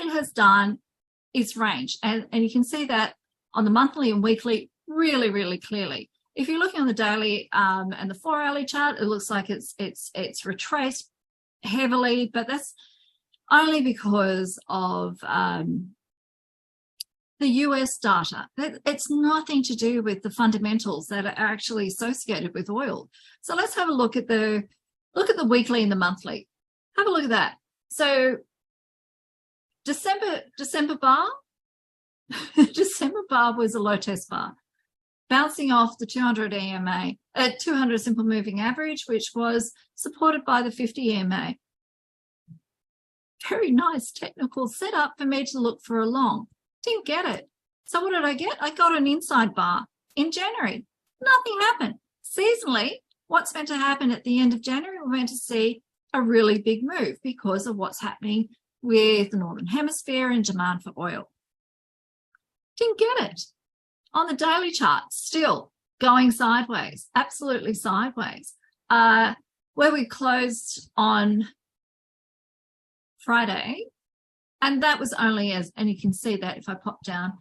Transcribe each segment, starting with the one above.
it has done is range. And you can see that on the monthly and weekly really, really clearly. If you're looking on the daily and the 4-hourly chart, it looks like it's retraced heavily, but that's only because of the US data. It's nothing to do with the fundamentals that are actually associated with oil. So let's have a look at the weekly and the monthly. Have a look at that. So December bar, December bar was a low test bar, bouncing off the 200 EMA, 200 simple moving average, which was supported by the 50 EMA. Very nice technical setup for me to look for a long. Didn't get it. So what did I get? I got an inside bar in January. Nothing happened. Seasonally, what's meant to happen at the end of January? We're meant to see a really big move because of what's happening with the Northern Hemisphere and demand for oil. Didn't get it. On the daily chart, still going sideways, absolutely sideways. Where we closed on Friday, and that was only and you can see that if I pop down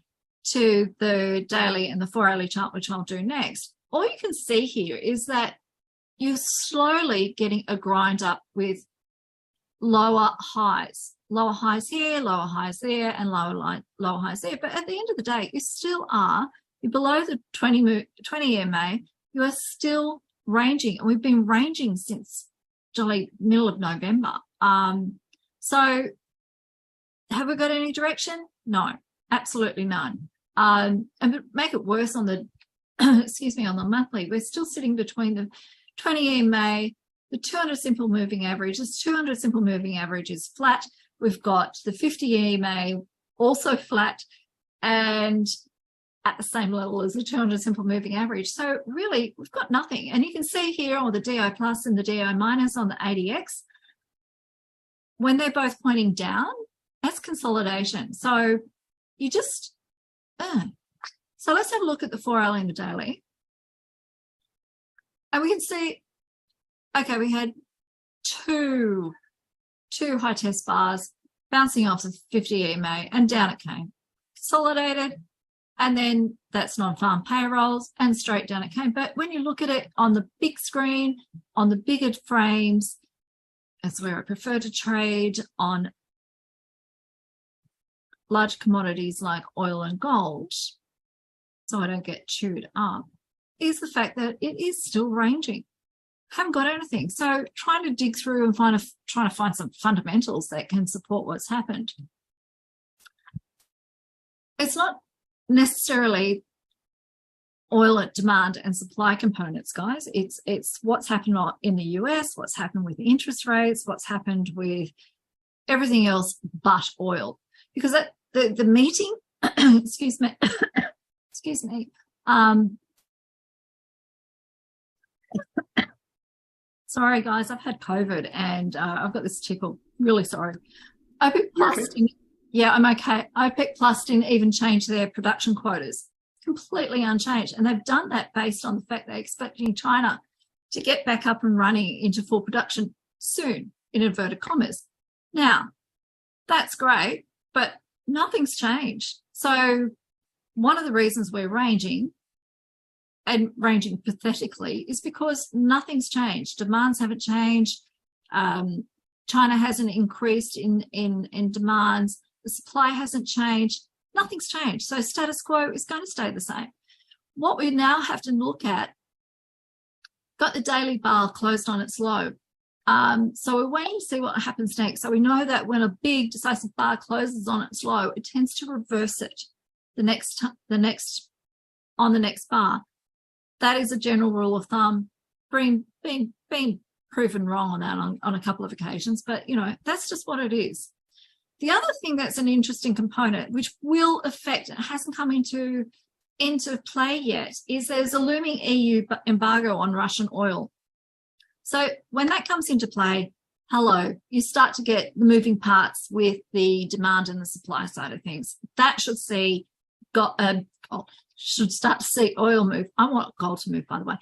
to the daily and the 4-hourly chart, which I'll do next, all you can see here is that you're slowly getting a grind up with lower highs here, lower highs there, and lower highs there. But at the end of the day, you still are, you're below the 20 EMA, you are still ranging, and we've been ranging since jolly middle of November. So have we got any direction? No, absolutely none. And to make it worse on the, excuse me, on the monthly, we're still sitting between the 20 EMA, the 200 simple moving average. This 200 simple moving average is flat. We've got the 50 EMA also flat and at the same level as the 200 simple moving average. So really, we've got nothing. And you can see here on the DI plus and the DI minus on the ADX, when they're both pointing down, that's consolidation. So you just, so let's have a look at the 4-hourly and the daily. And we can see, okay, we had two high test bars bouncing off the 50 EMA and down it came. Consolidated, and then that's non-farm payrolls and straight down it came. But when you look at it on the big screen, on the bigger frames, that's where I prefer to trade on large commodities like oil and gold, so I don't get chewed up, is the fact that it is still ranging. Haven't got anything. So trying to dig through and trying to find some fundamentals that can support what's happened. It's not necessarily oil at demand and supply components, guys. It's what's happened in the US, what's happened with interest rates, what's happened with everything else but oil. Because the meeting, excuse me, sorry guys, I've had COVID and I've got this tickle. Really sorry. OPEC Plus, yeah, I'm okay. OPEC Plus didn't even change their production quotas. Completely unchanged. And they've done that based on the fact they're expecting China to get back up and running into full production soon, in inverted commas. Now, that's great, but nothing's changed. So one of the reasons we're ranging, and ranging pathetically, is because nothing's changed. Demands haven't changed. China hasn't increased in demands. The supply hasn't changed. Nothing's changed. So status quo is going to stay the same. What we now have to look at, got the daily bar closed on its low. So we're waiting to see what happens next. So we know that when a big decisive bar closes on its low, it tends to reverse it on the next bar. That is a general rule of thumb, being proven wrong on that on a couple of occasions, but you know, that's just what it is. The other thing that's an interesting component, which will affect, it hasn't come into play yet, is there's a looming EU embargo on Russian oil. So when that comes into play, you start to get the moving parts with the demand and the supply side of things. That should start to see oil move. I want gold to move, by the way,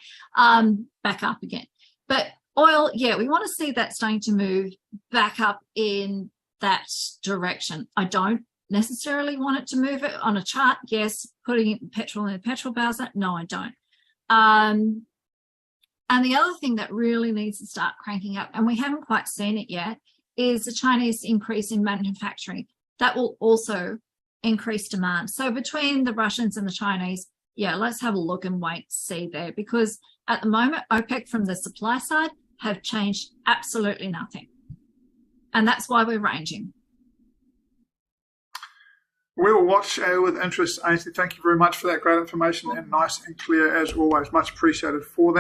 back up again. But oil, yeah, we want to see that starting to move back up in that direction. I don't necessarily want it to move it on a chart. Yes, putting petrol in the petrol bowser. No, I don't. And the other thing that really needs to start cranking up, and we haven't quite seen it yet, is the Chinese increase in manufacturing. That will also increase demand. So between the Russians and the Chinese, yeah, let's have a look and wait to see there, because at the moment, OPEC from the supply side have changed absolutely nothing. And that's why we're ranging. We will watch with interest, Ainslie. Thank you very much for that great information, and nice and clear as always. Much appreciated for that.